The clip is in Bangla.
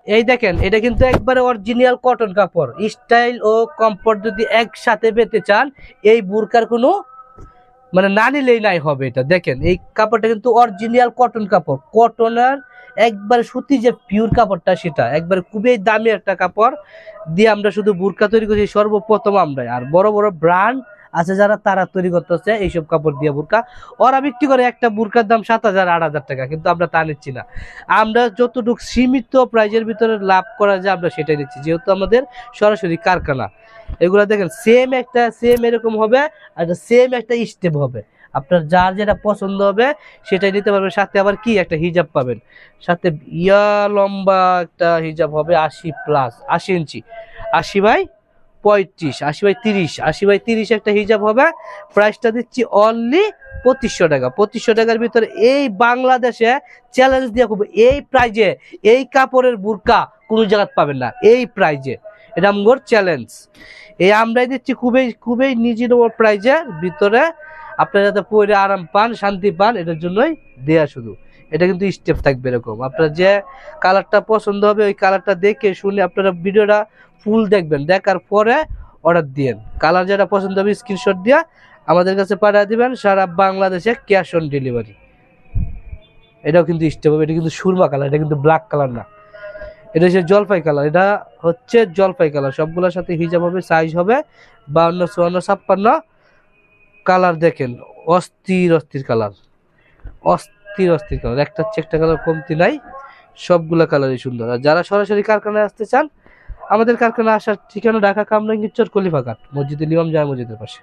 এই দেখেন, এটা কিন্তু একবারে অরিজিনাল কটন কাপড়। স্টাইল ও কমফোর্ট যদি একসাথে পেতে চান, এই বুরকার কোনো মানে না নিলেই নাই হবে। এটা দেখেন, এই কাপড়টা কিন্তু অরিজিনাল কটন কাপড়, কটনের একবার সুতি যে পিওর কাপড়টা, সেটা একবার খুবই দামি একটা কাপড় দিয়ে আমরা শুধু বুরকা তৈরি করছি সর্বপ্রথম আমরাই। আর বড় বড় ব্র্যান্ড আছে যারা, তারা তৈরি করতেছে এইসব কাপড় দিয়ে বুরকা। ওরা বিক্রি করে একটা বুরকার দাম 7,000 8,000 টাকা, কিন্তু আমরা তা নিচ্ছি না। আমরা যতটুকু সীমিত প্রাইজের ভিতরে লাভ করা যায় আমরা সেটাই নিচ্ছি, যেহেতু আমাদের সরাসরি কারখানা। এগুলা দেখেন সেম একটা সেম এরকম হবে, আর সেম একটা স্টেপ হবে। আপনার যার যেটা পছন্দ হবে সেটাই নিতে পারবেন। সাথে আবার কি একটা হিজাব পাবেন, সাথে লম্বা একটা হিজাব হবে, 80+, 80 ইঞ্চি, 80/35, 80/30, 80/30 একটা হিজাব হবে। প্রাইসটা দিচ্ছি অনলি 2500 টাকা। 2500 টাকার ভিতরে এই বাংলাদেশে চ্যালেঞ্জ দিয়ে খুব এই প্রাইজে এই কাপড়ের বুরকা কোনো জায়গায় পাবেন না এই প্রাইজে। এটা আমার চ্যালেঞ্জ। এই আমরাই দিচ্ছি খুবই খুবই রিজনেবল প্রাইজের ভিতরে, আপনারা যাতে পরে আরাম পান, শান্তি পান, এটার জন্যই দেয়া শুধু। এটা কিন্তু স্টেপ থাকবে এরকম, আপনার যে কালারটা পছন্দ হবে ওই কালারটা দেখে শুনে আপনারা ভিডিওটা ফুল দেখবেন, দেখার পরে অর্ডার দিয়েন। কালার যেটা পছন্দ হবে স্ক্রিনশট দিয়ে আমাদের কাছে পাঠিয়ে দিবেন, সারা বাংলাদেশে ক্যাশ অন ডেলিভারি। এটাও কিন্তু স্টেপ হবে। এটা কিন্তু সুরমা কালার, এটা কিন্তু ব্ল্যাক কালার না, এটা হচ্ছে জলপাই কালার। এটা হচ্ছে জলপাই কালার। সবগুলোর সাথে হিজাব হবে, সাইজ হবে 52, 54, 56। কালার দেখেন, অস্থির অস্থির কালার, অস্থির অস্থির কালার, একটা হচ্ছে একটা কালার কমতি নাই, সবগুলা কালারই সুন্দর। আর যারা সরাসরি কারখানায় আসতে চান, আমাদের কারখানা আসার ঠিকানা ঢাকা কামরাঙ্গীর চর, কলিফাঘাট, মসজিদুল ইমাম জামে মসজিদের পাশে।